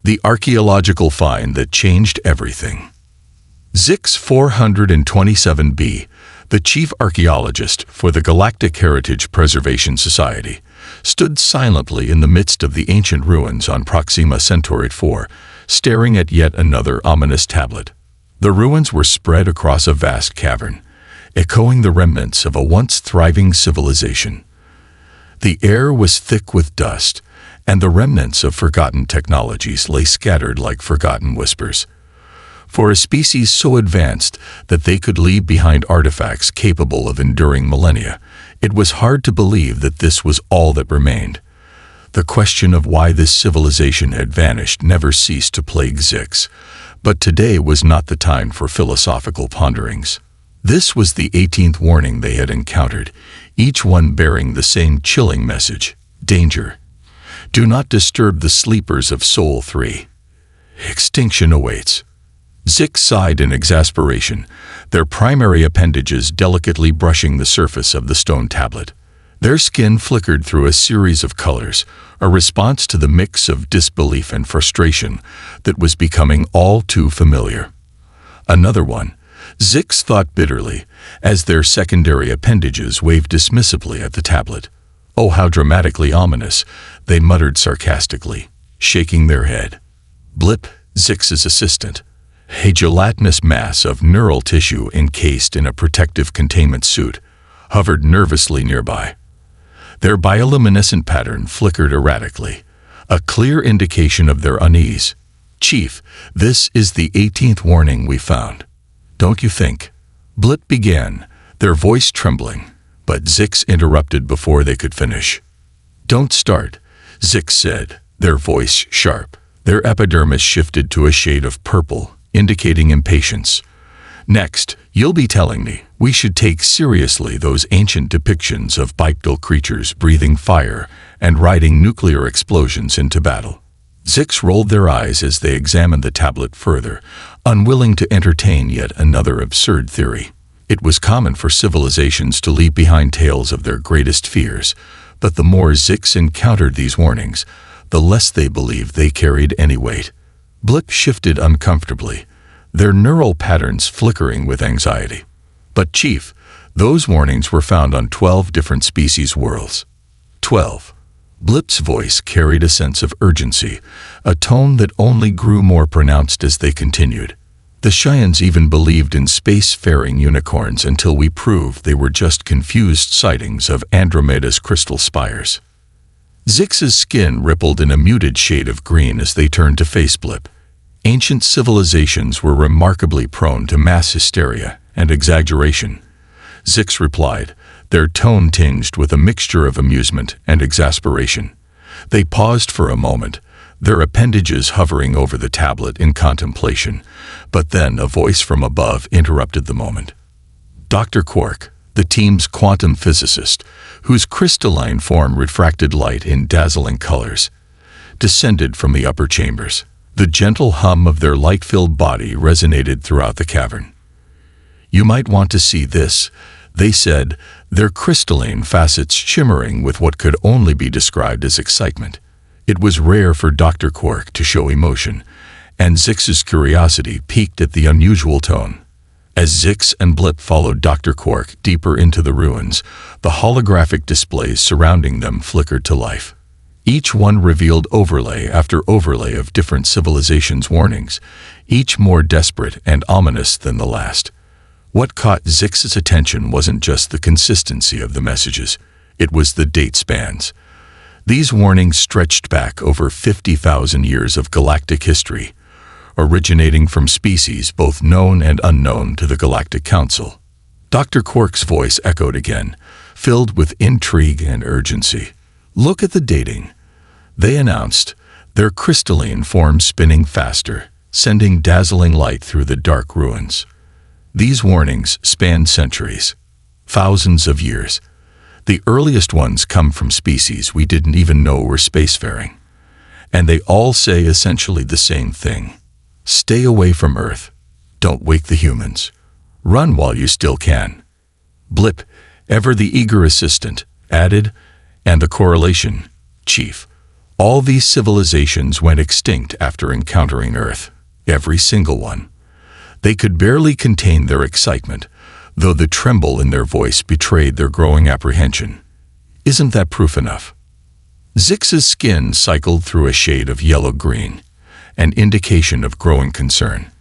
The archaeological find that changed everything. Zix 427b, the chief archaeologist for the Galactic Heritage Preservation Society, stood silently in the midst of the ancient ruins on Proxima Centauri 4, staring at yet another ominous tablet. The ruins were spread across a vast cavern, echoing the remnants of a once thriving civilization. The air was thick with dust, and the remnants of forgotten technologies lay scattered like forgotten whispers. For a species so advanced that they could leave behind artifacts capable of enduring millennia, it was hard to believe that this was all that remained. The question of why this civilization had vanished never ceased to plague Zix, but today was not the time for philosophical ponderings. This was the 18th warning they had encountered, each one bearing the same chilling message: danger. Do not disturb the sleepers of Sol 3. Extinction awaits. Zix sighed in exasperation, their primary appendages delicately brushing the surface of the stone tablet. Their skin flickered through a series of colors, a response to the mix of disbelief and frustration that was becoming all too familiar. Another one, Zix thought bitterly, as their secondary appendages waved dismissively at the tablet. Oh, how dramatically ominous, they muttered sarcastically, shaking their head. Blip, Zix's assistant, a gelatinous mass of neural tissue encased in a protective containment suit, hovered nervously nearby. Their bioluminescent pattern flickered erratically, a clear indication of their unease. Chief, this is the 18th warning we found. Don't you think? Blip began, their voice trembling, but Zix interrupted before they could finish. Don't start, Zix said, their voice sharp. Their epidermis shifted to a shade of purple, indicating impatience. Next, you'll be telling me we should take seriously those ancient depictions of bipedal creatures breathing fire and riding nuclear explosions into battle. Zix rolled their eyes as they examined the tablet further, unwilling to entertain yet another absurd theory. It was common for civilizations to leave behind tales of their greatest fears, but the more Zix encountered these warnings, the less they believed they carried any weight. Blip shifted uncomfortably, their neural patterns flickering with anxiety. But Chief, those warnings were found on 12 different species worlds. 12. Blip's voice carried a sense of urgency, a tone that only grew more pronounced as they continued. The Cheyennes even believed in space-faring unicorns until we proved they were just confused sightings of Andromeda's crystal spires. Zix's skin rippled in a muted shade of green as they turned to face Blip. Ancient civilizations were remarkably prone to mass hysteria and exaggeration. Zix replied, their tone tinged with a mixture of amusement and exasperation. They paused for a moment, their appendages hovering over the tablet in contemplation, but then a voice from above interrupted the moment. Dr. Quark, the team's quantum physicist, whose crystalline form refracted light in dazzling colors, descended from the upper chambers. The gentle hum of their light-filled body resonated throughout the cavern. You might want to see this, they said, their crystalline facets shimmering with what could only be described as excitement. It was rare for Dr. Quark to show emotion, and Zix's curiosity piqued at the unusual tone. As Zix and Blip followed Dr. Quark deeper into the ruins, the holographic displays surrounding them flickered to life. Each one revealed overlay after overlay of different civilizations' warnings, each more desperate and ominous than the last. What caught Zix's attention wasn't just the consistency of the messages, it was the date spans. These warnings stretched back over 50,000 years of galactic history, originating from species both known and unknown to the Galactic Council. Dr. Quark's voice echoed again, filled with intrigue and urgency. Look at the dating, they announced, their crystalline forms spinning faster, sending dazzling light through the dark ruins. These warnings spanned centuries, thousands of years. The earliest ones come from species we didn't even know were spacefaring. And they all say essentially the same thing. Stay away from Earth. Don't wake the humans. Run while you still can. Blip, ever the eager assistant, added, and the correlation, Chief. All these civilizations went extinct after encountering Earth. Every single one. They could barely contain their excitement, though the tremble in their voice betrayed their growing apprehension. Isn't that proof enough? Zix's skin cycled through a shade of yellow-green, an indication of growing concern.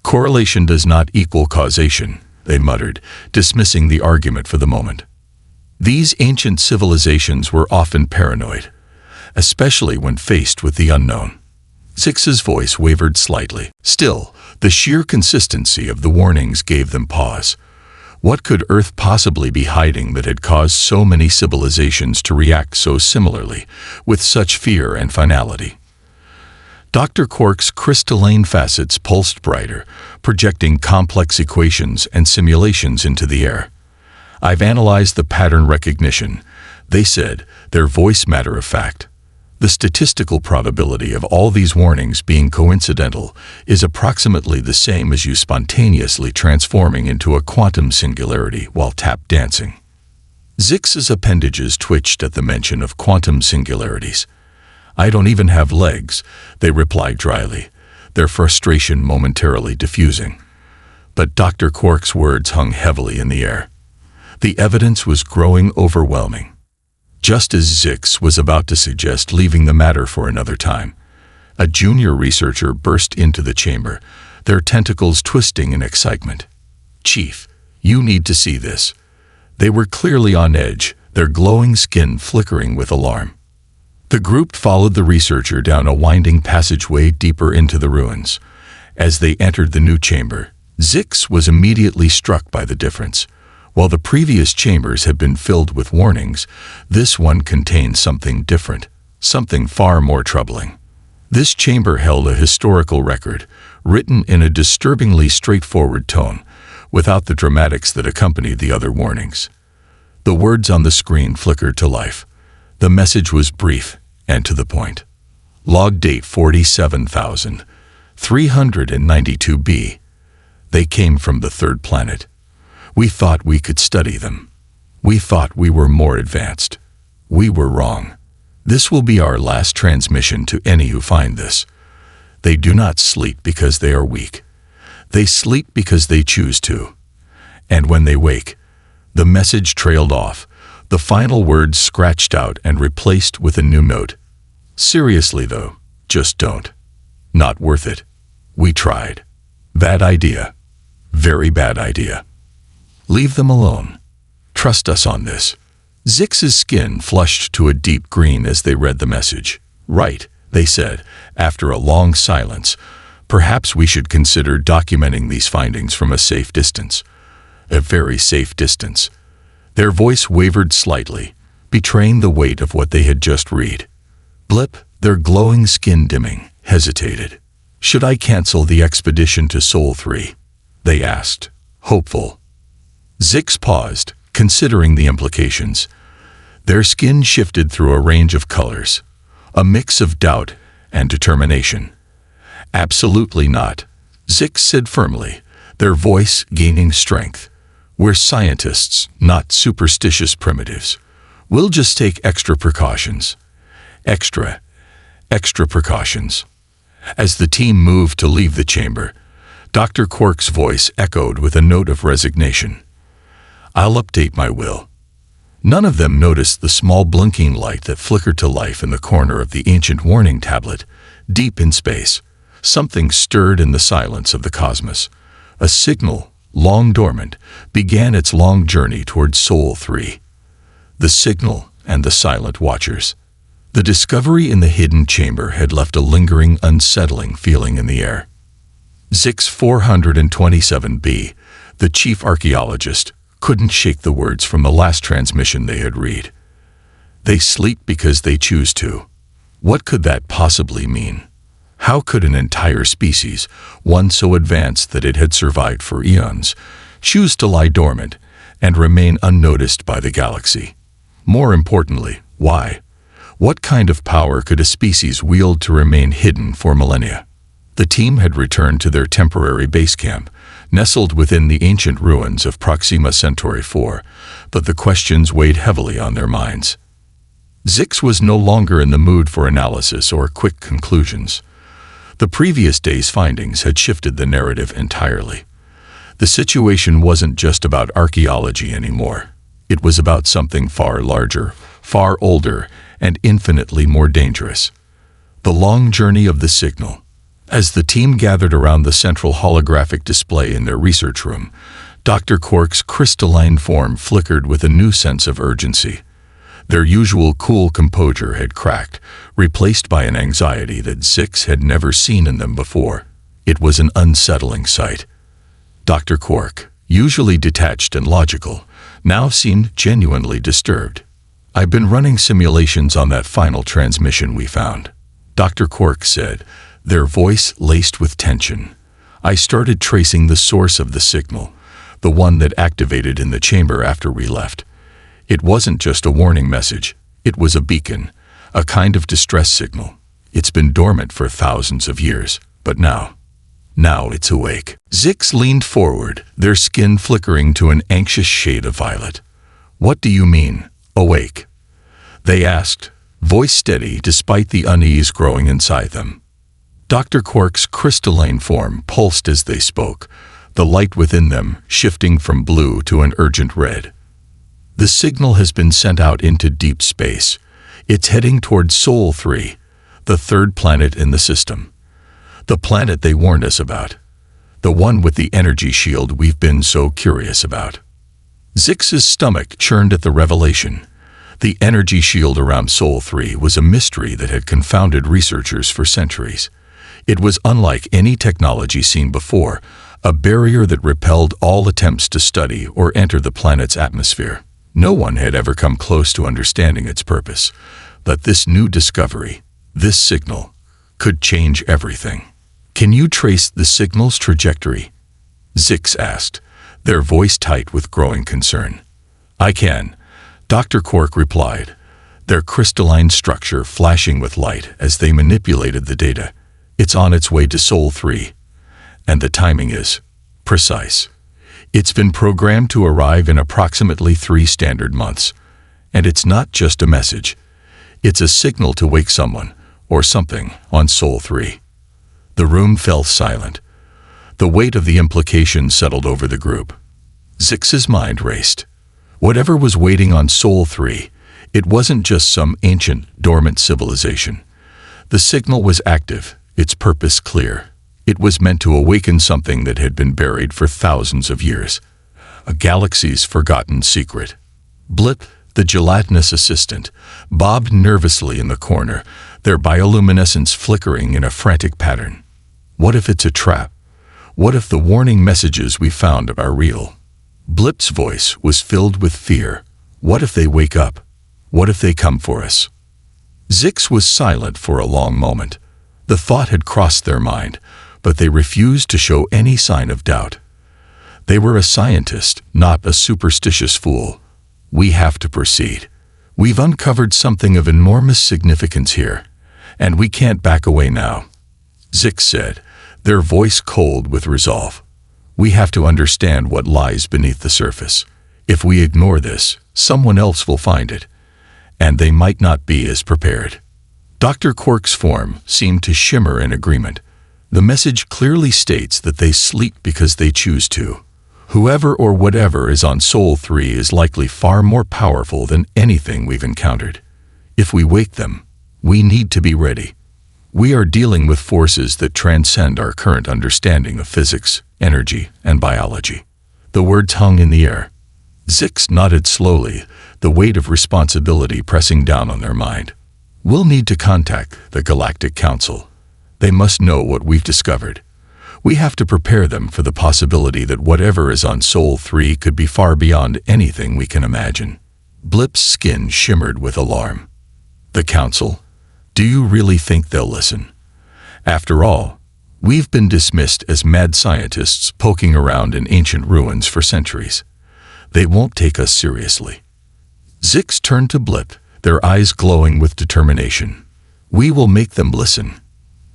Correlation does not equal causation, they muttered, dismissing the argument for the moment. These ancient civilizations were often paranoid, especially when faced with the unknown. Zix's voice wavered slightly. Still, the sheer consistency of the warnings gave them pause. What could Earth possibly be hiding that had caused so many civilizations to react so similarly, with such fear and finality? Dr. Quark's crystalline facets pulsed brighter, projecting complex equations and simulations into the air. "I've analyzed the pattern recognition," they said, their voice matter-of-fact. "The statistical probability of all these warnings being coincidental is approximately the same as you spontaneously transforming into a quantum singularity while tap dancing." Zix's appendages twitched at the mention of quantum singularities. "I don't even have legs," they replied dryly, their frustration momentarily diffusing. But Dr. Quark's words hung heavily in the air. The evidence was growing overwhelming. Just as Zix was about to suggest leaving the matter for another time, a junior researcher burst into the chamber, their tentacles twisting in excitement. "Chief, you need to see this." They were clearly on edge, their glowing skin flickering with alarm. The group followed the researcher down a winding passageway deeper into the ruins. As they entered the new chamber, Zix was immediately struck by the difference. While the previous chambers had been filled with warnings, this one contained something different, something far more troubling. This chamber held a historical record, written in a disturbingly straightforward tone, without the dramatics that accompanied the other warnings. The words on the screen flickered to life. The message was brief and to the point. Log date 47,392b. They came from the third planet. We thought we could study them. We thought we were more advanced. We were wrong. This will be our last transmission to any who find this. They do not sleep because they are weak. They sleep because they choose to. And when they wake, the message trailed off, the final words scratched out and replaced with a new note. "Seriously though, just don't. Not worth it. We tried. Bad idea. Very bad idea. Leave them alone. Trust us on this." Zix's skin flushed to a deep green as they read the message. "Right," they said, after a long silence. "Perhaps we should consider documenting these findings from a safe distance." A very safe distance. Their voice wavered slightly, betraying the weight of what they had just read. Blip, their glowing skin dimming, hesitated. "Should I cancel the expedition to Sol 3? They asked, hopeful. Zix paused, considering the implications. Their skin shifted through a range of colors, a mix of doubt and determination. "Absolutely not," Zix said firmly, their voice gaining strength. "We're scientists, not superstitious primitives. We'll just take extra precautions. Extra precautions." As the team moved to leave the chamber, Dr. Quark's voice echoed with a note of resignation. "I'll update my will." None of them noticed the small blinking light that flickered to life in the corner of the ancient warning tablet. Deep in space, something stirred in the silence of the cosmos. A signal, long dormant, began its long journey toward Sol 3. The signal and the silent watchers. The discovery in the hidden chamber had left a lingering, unsettling feeling in the air. Zix 427b, the chief archaeologist, couldn't shake the words from the last transmission they had read. "They sleep because they choose to." What could that possibly mean? How could an entire species, one so advanced that it had survived for eons, choose to lie dormant and remain unnoticed by the galaxy? More importantly, why? What kind of power could a species wield to remain hidden for millennia? The team had returned to their temporary base camp, nestled within the ancient ruins of Proxima Centauri 4, but the questions weighed heavily on their minds. Zix was no longer in the mood for analysis or quick conclusions. The previous day's findings had shifted the narrative entirely. The situation wasn't just about archaeology anymore. It was about something far larger, far older, and infinitely more dangerous. The long journey of the signal. As the team gathered around the central holographic display in their research room, Dr. Quark's crystalline form flickered with a new sense of urgency. Their usual cool composure had cracked, replaced by an anxiety that Zix had never seen in them before. It was an unsettling sight. Dr. Quark, usually detached and logical, now seemed genuinely disturbed. "I've been running simulations on that final transmission we found," Dr. Quark said, their voice laced with tension. "I started tracing the source of the signal, the one that activated in the chamber after we left. It wasn't just a warning message. It was a beacon, a kind of distress signal. It's been dormant for thousands of years, but now it's awake." Zix leaned forward, their skin flickering to an anxious shade of violet. "What do you mean, awake?" they asked, voice steady despite the unease growing inside them. Dr. Quark's crystalline form pulsed as they spoke, the light within them shifting from blue to an urgent red. "The signal has been sent out into deep space. It's heading toward Sol 3, the third planet in the system. The planet they warned us about. The one with the energy shield we've been so curious about." Zix's stomach churned at the revelation. The energy shield around Sol 3 was a mystery that had confounded researchers for centuries. It was unlike any technology seen before, a barrier that repelled all attempts to study or enter the planet's atmosphere. No one had ever come close to understanding its purpose, but this new discovery, this signal, could change everything. "Can you trace the signal's trajectory?" Zix asked, their voice tight with growing concern. "I can," Dr. Quark replied, their crystalline structure flashing with light as they manipulated the data. "It's on its way to Sol 3, and the timing is precise. It's been programmed to arrive in approximately 3 standard months. And it's not just a message. It's a signal to wake someone, or something, on Sol 3. The room fell silent. The weight of the implication settled over the group. Zix's mind raced. Whatever was waiting on Sol 3, it wasn't just some ancient, dormant civilization. The signal was active, its purpose clear. It was meant to awaken something that had been buried for thousands of years. A galaxy's forgotten secret. Blip, the gelatinous assistant, bobbed nervously in the corner, their bioluminescence flickering in a frantic pattern. What if it's a trap? What if the warning messages we found are real? Blip's voice was filled with fear. What if they wake up? What if they come for us? Zix was silent for a long moment. The thought had crossed their mind, but they refused to show any sign of doubt. They were a scientist, not a superstitious fool. "We have to proceed. We've uncovered something of enormous significance here, and we can't back away now," Zix said, their voice cold with resolve. "We have to understand what lies beneath the surface. If we ignore this, someone else will find it, and they might not be as prepared." Dr. Quark's form seemed to shimmer in agreement. The message clearly states that they sleep because they choose to. Whoever or whatever is on Sol 3 is likely far more powerful than anything we've encountered. If we wake them, we need to be ready. We are dealing with forces that transcend our current understanding of physics, energy, and biology. The words hung in the air. Zix nodded slowly, the weight of responsibility pressing down on their mind. "We'll need to contact the Galactic Council. They must know what we've discovered. We have to prepare them for the possibility that whatever is on Sol 3 could be far beyond anything we can imagine." Blip's skin shimmered with alarm. "The Council? Do you really think they'll listen? After all, we've been dismissed as mad scientists poking around in ancient ruins for centuries. They won't take us seriously." Zix turned to Blip, their eyes glowing with determination. "We will make them listen,"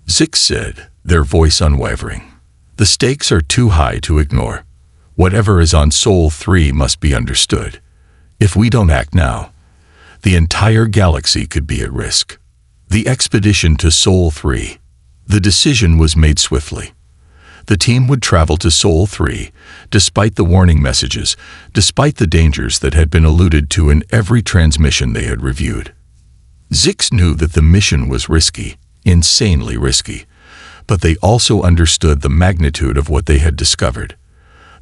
Zix said, their voice unwavering. "The stakes are too high to ignore. Whatever is on Sol 3 must be understood. If we don't act now, The entire galaxy could be at risk. The expedition to Sol 3. The decision was made swiftly. The team would travel to Sol 3, despite the warning messages, despite the dangers that had been alluded to in every transmission they had reviewed. Zix knew that the mission was risky, insanely risky, but they also understood the magnitude of what they had discovered.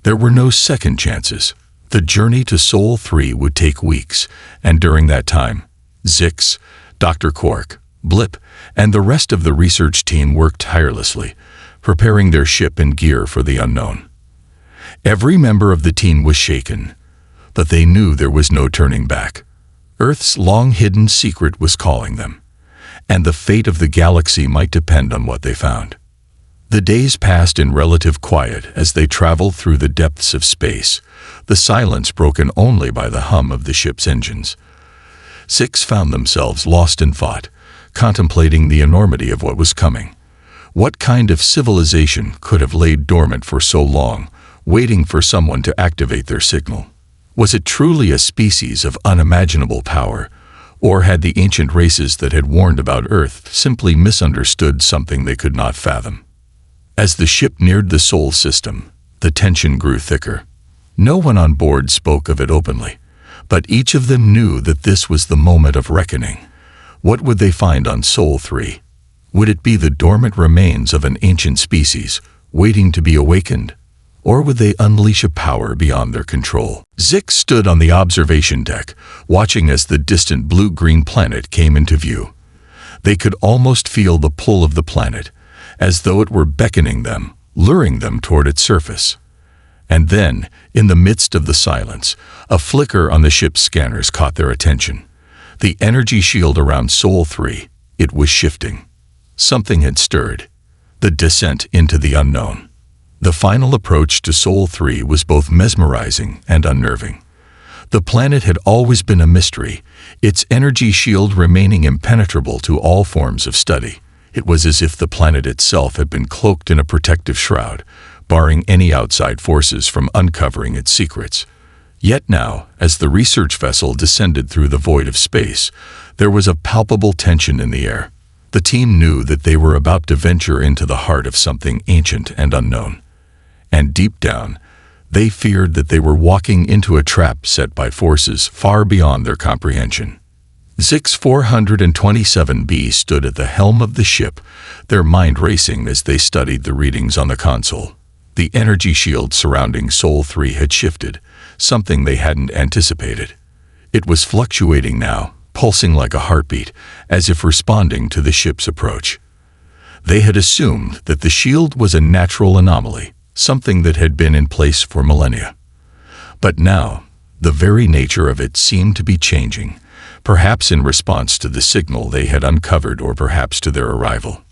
There were no second chances. The journey to Sol 3 would take weeks, and during that time, Zix, Dr. Quark, Blip, and the rest of the research team worked tirelessly, preparing their ship and gear for the unknown. Every member of the team was shaken, but they knew there was no turning back. Earth's long-hidden secret was calling them, and the fate of the galaxy might depend on what they found. The days passed in relative quiet as they traveled through the depths of space, the silence broken only by the hum of the ship's engines. Zix found themselves lost in thought, contemplating the enormity of what was coming. What kind of civilization could have laid dormant for so long, waiting for someone to activate their signal? Was it truly a species of unimaginable power, or had the ancient races that had warned about Earth simply misunderstood something they could not fathom? As the ship neared the Sol system, the tension grew thicker. No one on board spoke of it openly, but each of them knew that this was the moment of reckoning. What would they find on Sol 3? Would it be the dormant remains of an ancient species, waiting to be awakened? Or would they unleash a power beyond their control? Zix stood on the observation deck, watching as the distant blue-green planet came into view. They could almost feel the pull of the planet, as though it were beckoning them, luring them toward its surface. And then, in the midst of the silence, a flicker on the ship's scanners caught their attention. The energy shield around Sol 3, it was shifting. Something had stirred. The descent into the unknown. The final approach to Sol 3 was both mesmerizing and unnerving. The planet had always been a mystery, its energy shield remaining impenetrable to all forms of study. It was as if the planet itself had been cloaked in a protective shroud, barring any outside forces from uncovering its secrets. Yet now, as the research vessel descended through the void of space, there was a palpable tension in the air. The team knew that they were about to venture into the heart of something ancient and unknown. And deep down, they feared that they were walking into a trap set by forces far beyond their comprehension. Zix 427b stood at the helm of the ship, their mind racing as they studied the readings on the console. The energy shield surrounding Sol 3 had shifted, something they hadn't anticipated. It was fluctuating now, pulsing like a heartbeat, as if responding to the ship's approach. They had assumed that the shield was a natural anomaly, something that had been in place for millennia. But now, the very nature of it seemed to be changing, perhaps in response to the signal they had uncovered or perhaps to their arrival.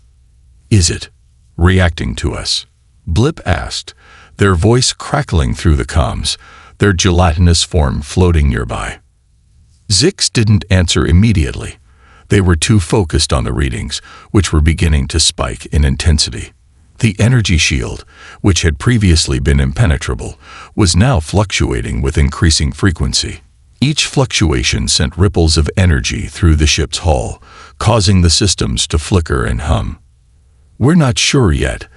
"Is it reacting to us?" Blip asked, their voice crackling through the comms, their gelatinous form floating nearby. Zix didn't answer immediately. They were too focused on the readings, which were beginning to spike in intensity. The energy shield, which had previously been impenetrable, was now fluctuating with increasing frequency. Each fluctuation sent ripples of energy through the ship's hull, causing the systems to flicker and hum. "We're not sure yet,"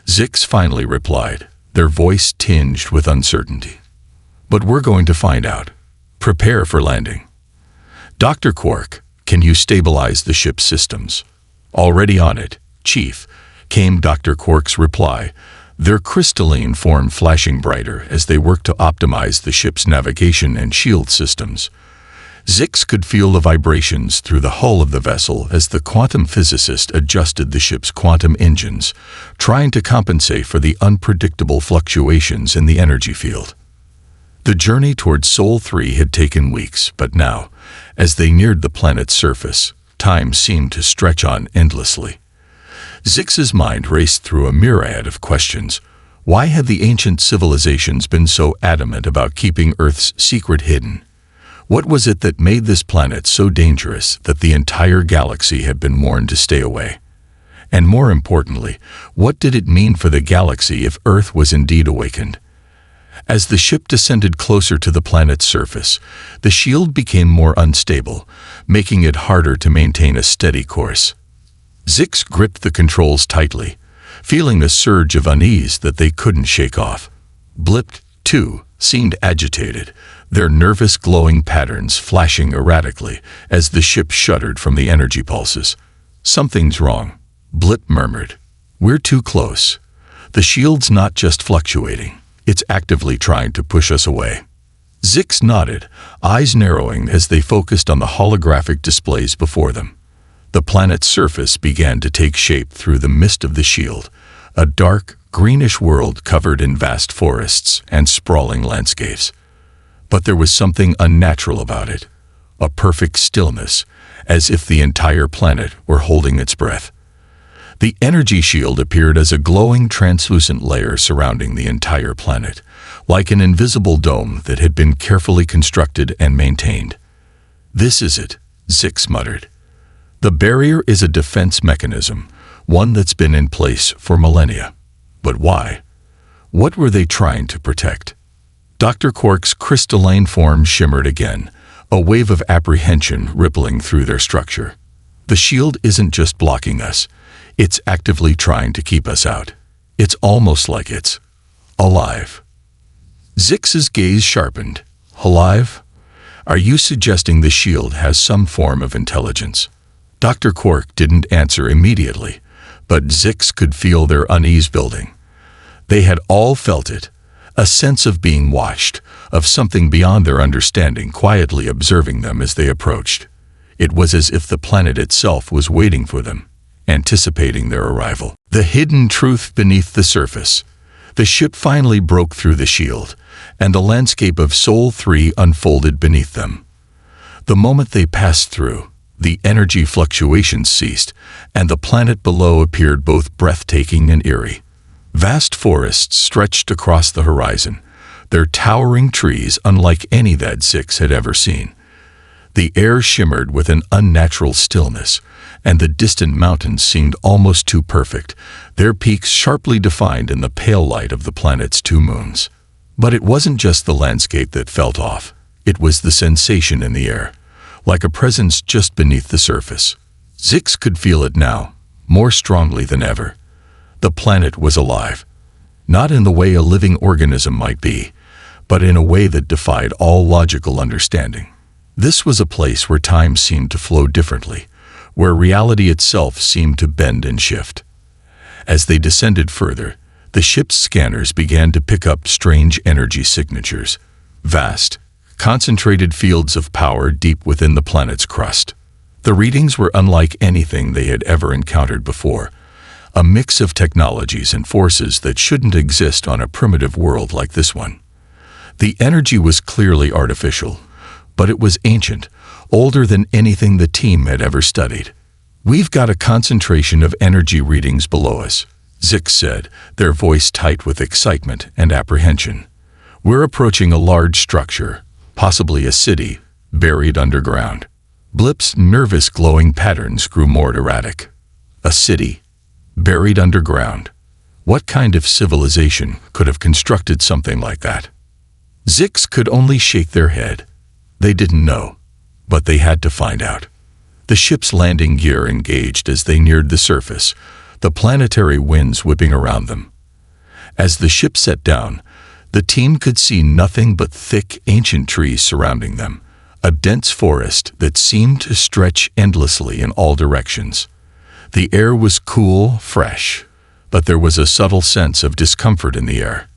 Zix finally replied, their voice tinged with uncertainty. "But we're going to find out. Prepare for landing." "Dr. Quark, can you stabilize the ship's systems?" "Already on it, Chief," came Dr. Quark's reply, their crystalline form flashing brighter as they worked to optimize the ship's navigation and shield systems. Zix could feel the vibrations through the hull of the vessel as the quantum physicist adjusted the ship's quantum engines, trying to compensate for the unpredictable fluctuations in the energy field. The journey toward Sol 3 had taken weeks, but now, as they neared the planet's surface, time seemed to stretch on endlessly. Zix's mind raced through a myriad of questions. Why had the ancient civilizations been so adamant about keeping Earth's secret hidden? What was it that made this planet so dangerous that the entire galaxy had been warned to stay away? And more importantly, what did it mean for the galaxy if Earth was indeed awakened? As the ship descended closer to the planet's surface, the shield became more unstable, making it harder to maintain a steady course. Zix gripped the controls tightly, feeling a surge of unease that they couldn't shake off. Blip, too, seemed agitated, their nervous glowing patterns flashing erratically as the ship shuddered from the energy pulses. "Something's wrong," Blip murmured. "We're too close. The shield's not just fluctuating, it's actively trying to push us away." Zix nodded, eyes narrowing as they focused on the holographic displays before them. The planet's surface began to take shape through the mist of the shield, a dark, greenish world covered in vast forests and sprawling landscapes. But there was something unnatural about it, a perfect stillness, as if the entire planet were holding its breath. The energy shield appeared as a glowing, translucent layer surrounding the entire planet, like an invisible dome that had been carefully constructed and maintained. "This is it," Zix muttered. "The barrier is a defense mechanism, one that's been in place for millennia. But why? What were they trying to protect?" Dr. Quark's crystalline form shimmered again, a wave of apprehension rippling through their structure. "The shield isn't just blocking us, it's actively trying to keep us out. It's almost like it's alive." Zix's gaze sharpened. "Alive? Are you suggesting the shield has some form of intelligence?" Dr. Quark didn't answer immediately, but Zix could feel their unease building. They had all felt it, a sense of being watched, of something beyond their understanding quietly observing them as they approached. It was as if the planet itself was waiting for them, anticipating their arrival. The hidden truth beneath the surface. The ship finally broke through the shield, and the landscape of Sol 3 unfolded beneath them. The moment they passed through, the energy fluctuations ceased, and the planet below appeared both breathtaking and eerie. Vast forests stretched across the horizon, their towering trees unlike any that Zix had ever seen. The air shimmered with an unnatural stillness, and the distant mountains seemed almost too perfect, their peaks sharply defined in the pale light of the planet's two moons. But it wasn't just the landscape that felt off, it was the sensation in the air, like a presence just beneath the surface. Zix could feel it now, more strongly than ever. The planet was alive, not in the way a living organism might be, but in a way that defied all logical understanding. This was a place where time seemed to flow differently, where reality itself seemed to bend and shift. As they descended further, the ship's scanners began to pick up strange energy signatures, vast, concentrated fields of power deep within the planet's crust. The readings were unlike anything they had ever encountered before, a mix of technologies and forces that shouldn't exist on a primitive world like this one. The energy was clearly artificial, but it was ancient, older than anything the team had ever studied. "We've got a concentration of energy readings below us," Zix said, their voice tight with excitement and apprehension. "We're approaching a large structure, possibly a city, buried underground." Blip's nervous glowing patterns grew more erratic. A city, buried underground. What kind of civilization could have constructed something like that? Zix could only shake their head. They didn't know, but they had to find out. The ship's landing gear engaged as they neared the surface, the planetary winds whipping around them. As the ship set down, the team could see nothing but thick, ancient trees surrounding them, a dense forest that seemed to stretch endlessly in all directions. The air was cool, fresh, but there was a subtle sense of discomfort in the air,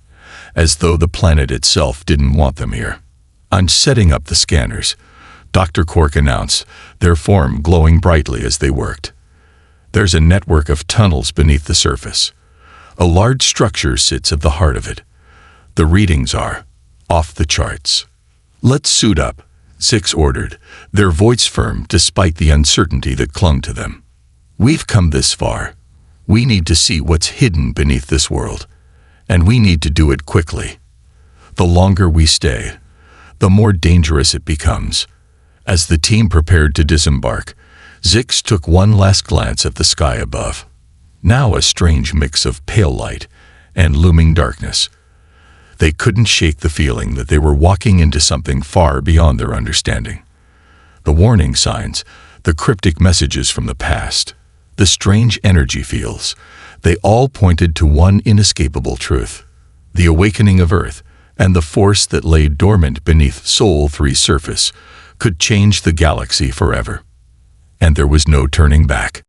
as though the planet itself didn't want them here. "I'm setting up the scanners," Dr. Quark announced, their form glowing brightly as they worked. "There's a network of tunnels beneath the surface. A large structure sits at the heart of it. The readings are off the charts." "Let's suit up," Zix ordered, their voice firm despite the uncertainty that clung to them. "We've come this far. We need to see what's hidden beneath this world, and we need to do it quickly. The longer we stay, the more dangerous it becomes." As the team prepared to disembark, Zix took one last glance at the sky above. Now a strange mix of pale light and looming darkness. They couldn't shake the feeling that they were walking into something far beyond their understanding. The warning signs, the cryptic messages from the past, the strange energy fields, they all pointed to one inescapable truth: the awakening of Earth and the force that lay dormant beneath Sol 3's surface could change the galaxy forever. And there was no turning back.